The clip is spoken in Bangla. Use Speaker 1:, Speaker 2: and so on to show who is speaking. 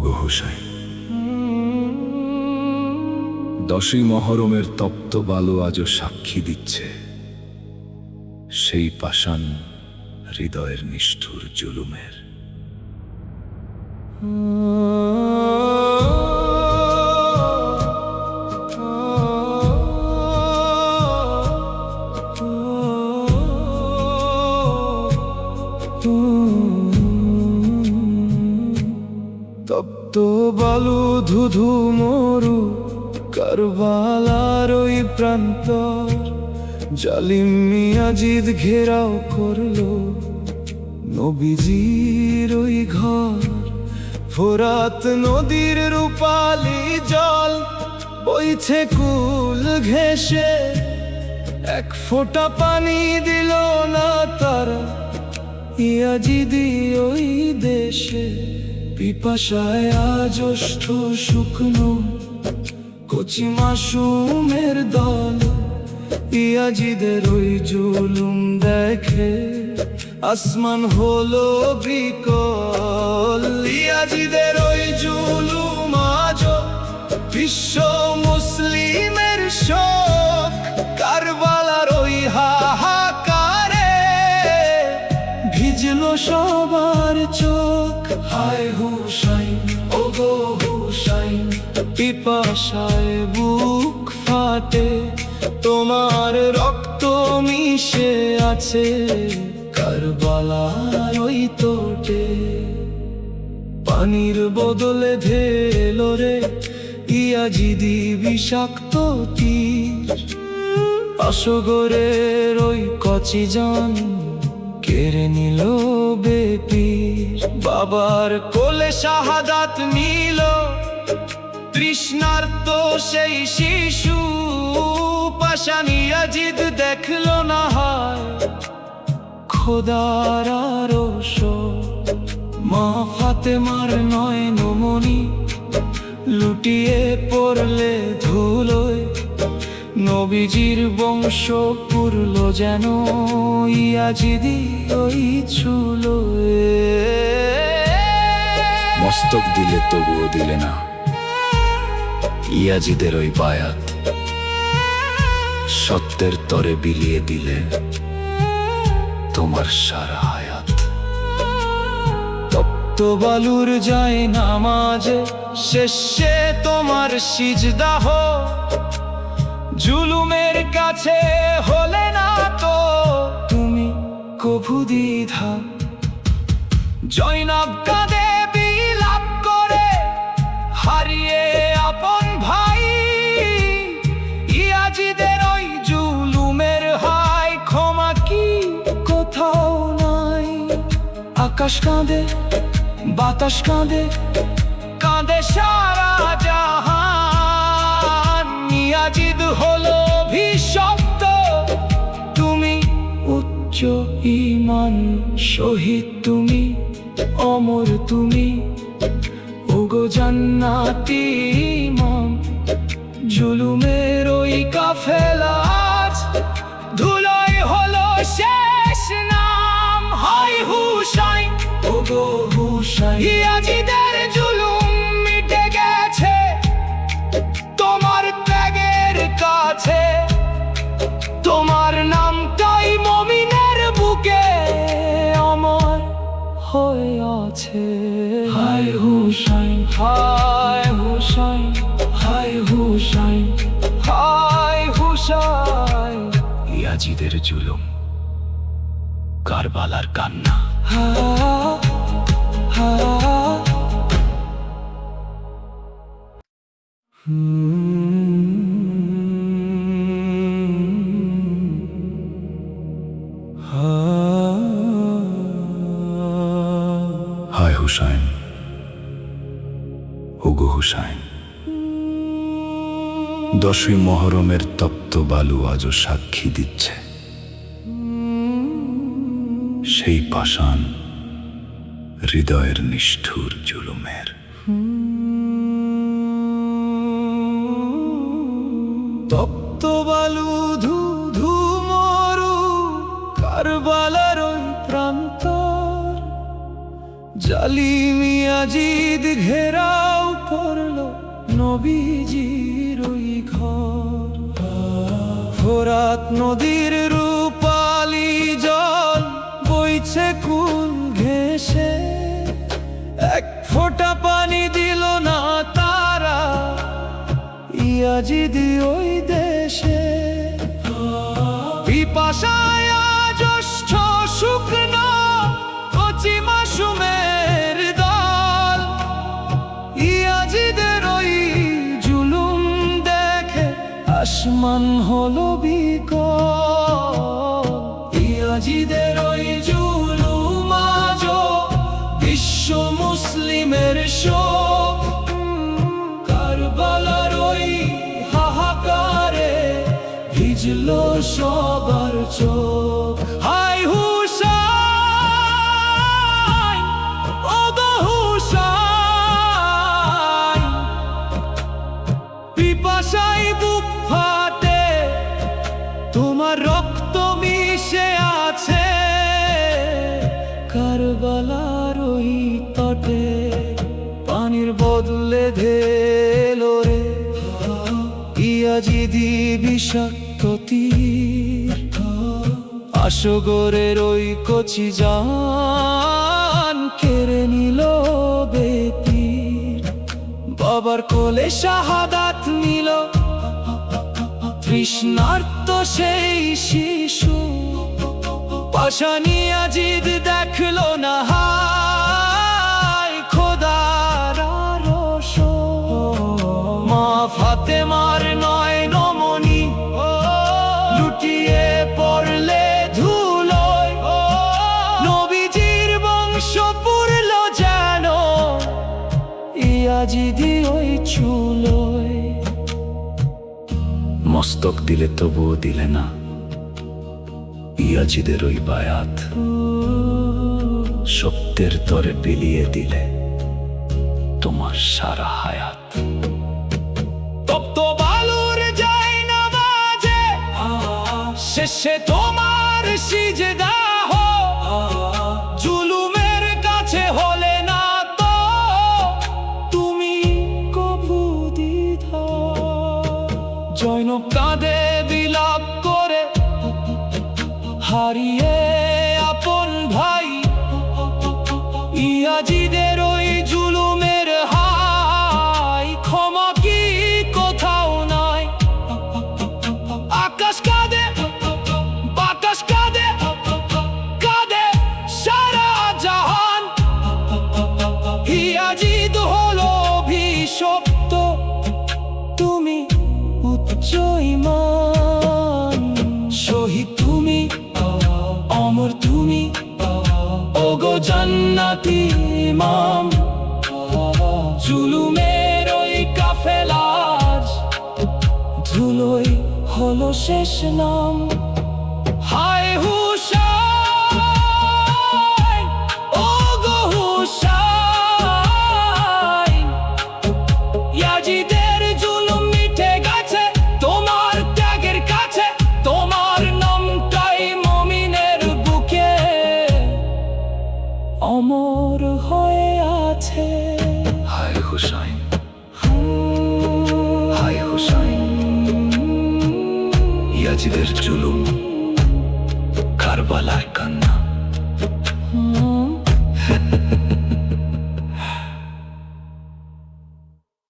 Speaker 1: ওগো হুসাইন। 10ই মহরমের তপ্ত বালু আজও সাক্ষী দিচ্ছে সেই পাষাণ হৃদয়ের নিষ্ঠুর জুলুমের। তপ্ত বালু ধুধু মরু কারবালার ওই প্রান্তর, জালিম ইয়াজিদ ঘেরাও করলো নবীজির ওই ঘর। ফোরাত নদীর রূপালি জল বইছে কুল ঘেঁষে, এক ফোঁটা পানি দিল না তারা ইয়াজিদি ওই দেশে। পিপাসায় আজ ওষ্ঠ শুকনো কচি মাসুমের দল, ইয়াজিদের ওই জুলুম দেখে আসমান হলো বিকল। ইয়াজিদের ওই জুলুম আজ বিশ্ব মুসলিমের শোক, কারবালার ওই হাহাকারে ভিজলো সবার চোখ। হায় হুসাইন, ওগো হুসাইন, পিপাসায় বুক ফাটে, তোমার রক্ত মিশে আছে কারবালার ওই তোটে। পানির বদলে ঢেলো রে ইয়াজিদি বিষাক্ত তীর, আসগরের ওই কচি জান কেড়ে নিল বেপীর। বাবার কোলে শাহাদাত নিল তৃষ্ণার্ত সেই শিশু, পাষাণ ইয়াজিদ দেখলো না হায় খোদার আরশ। মা ফাতেমার নয়নমণি লুটিয়ে পড়লে ধুলোয়, নবীজির বংশ পুরল যেন ইয়াজিদি ওই চুলোয়। মস্তক দিলে তবুও দিলে না ইয়াজিদের ওই বায়াত, সত্যের তরে বিলিয়ে দিলে তোমার সারা হায়াত। তপ্ত বালুর যায় নামাজে শেষে তোমার সিজদাহ, জুলুমের কাছে হলে না তো তুমি কভু দ্বিধা। জয়নাব কাঁদে বিলাপ করে হারিয়ে আপন ভাই, ইয়াজিদের ওই জুলুমের হায় ক্ষমা কি কোথাও নাই। আকাশ কাঁদে, বাতাস কাঁদে, কাঁদে সারা জাহান। ইয়াজিদ হলো অভিশপ্ত, তুমি উচ্চ ঈমান শহীদ, তুমি অমর, তুমি ওগো জান্নাতি ইমাম। জুলুমের ওই কাফেলা আজ ধুলোয় হলো শেষ নাম। হায় হুসাইন, ওগো হুসাইন, ইয়াজিদের জুলুম মিটে গেছে তোমার ত্যাগের কাছে। তোমার নামটাই মুমিনের বুকে অমর হয়ে আছে। হায় হুসাইন, হায় হুসাইন, হায় হুসাইন, হায় হুসাইন। ইয়াজিদের জুলুম, কারবালার কান্না। হায় হুসাইন, ওগো হুসাইন, 10ই মহরমের তপ্ত বালু আজও সাক্ষী দিচ্ছে সেই পাষাণ হৃদয়ের নিষ্ঠুর জুলুমের। তপ্ত বালু ধু ধু মরু কারবালার ওই প্রান্তর,
Speaker 2: জালিম ইয়াজিদ ঘেরাও করলো নবীজির ওই ঘর। ফোরাত নদীর রূপালি জল বইছে কুল ঘেঁষে, এক ফোঁটা পানি দিল না তারা ইয়াজিদ ওই দেশে। পিপাসায় জ্যৈষ্ঠ শুকনো কচি মাসুমের দল, ইয়াজিদের ওই জুলুম দেখে আসমান হলো বিকল। ইয়াজিদের ওই জুলুম আজ বিশ্ব মুসলিমের শোক। কারবালার ওই হাহাকারে ভিজলো সবার চোখ। হায় হুসাইন, ওগো হুসাইন, পিপাসায় বুক ফাটে, তোমার রক্ত মিশে আছে কারবালার ওই তটে। পানির বদলে ঢেলো রে ইয়াজিদি বিষাক্ত তীর, আসগরের ওই কচি জান কেড়ে নিল বেতির। বাবার কোলে শাহাদাত নিল তৃষ্ণার্ত সেই শিশু, পাশানি ইয়াজিদ দেখলো না হায় খোদার আরশ। মা ফাতেমার নয়নমণি লুটিয়ে পড়লে ধুলোয়, নবীজির বংশ পুরল যেন ইয়াজিদি ওই চুলোয়।
Speaker 1: মস্তক দিলে তবুও দিলে না ইয়াজিদের ওই বায়াত, সত্যের তরে বিলিয়ে দিলে তোমার সারা হায়াত।
Speaker 2: তপ্ত বালুর যায় না বাজে শেষে তোমার সিজদা হো, জুলুমের কাছে হলে না তো তুমি কভু দ্বিধা। জৈনব কাঁদে বিলাপ করে হারিয়ে আপন ভাই, ইয়াজিদের ওই জুলুমের হাই ক্ষমা কি কোথাও নাই। আকাশ কাঁদে, বাতাস কাঁদে, কাঁদে সারা জাহান। ইয়াজিদ হলো অভিশপ্ত, তুমি উচ্চ ঈমান। শহীদ তুমি, অমর তুমি, ওগো জান্নাতি ইমাম। জুলুমের ওই কাফেলার ধুলোয় হলো শেষ নাম। হায় হুসাইন, ওগো হুসাইন, ইয়াজিদের জুলুম মিটে গেছে তোমার ত্যাগের কাছে। তোমার নামটাই মুমিনের বুকে অমর হয়ে আছে।
Speaker 1: হায় হুসাইন, হায় হুসাইন, ইয়াজিদের জুলুম কারবালায় কান্না।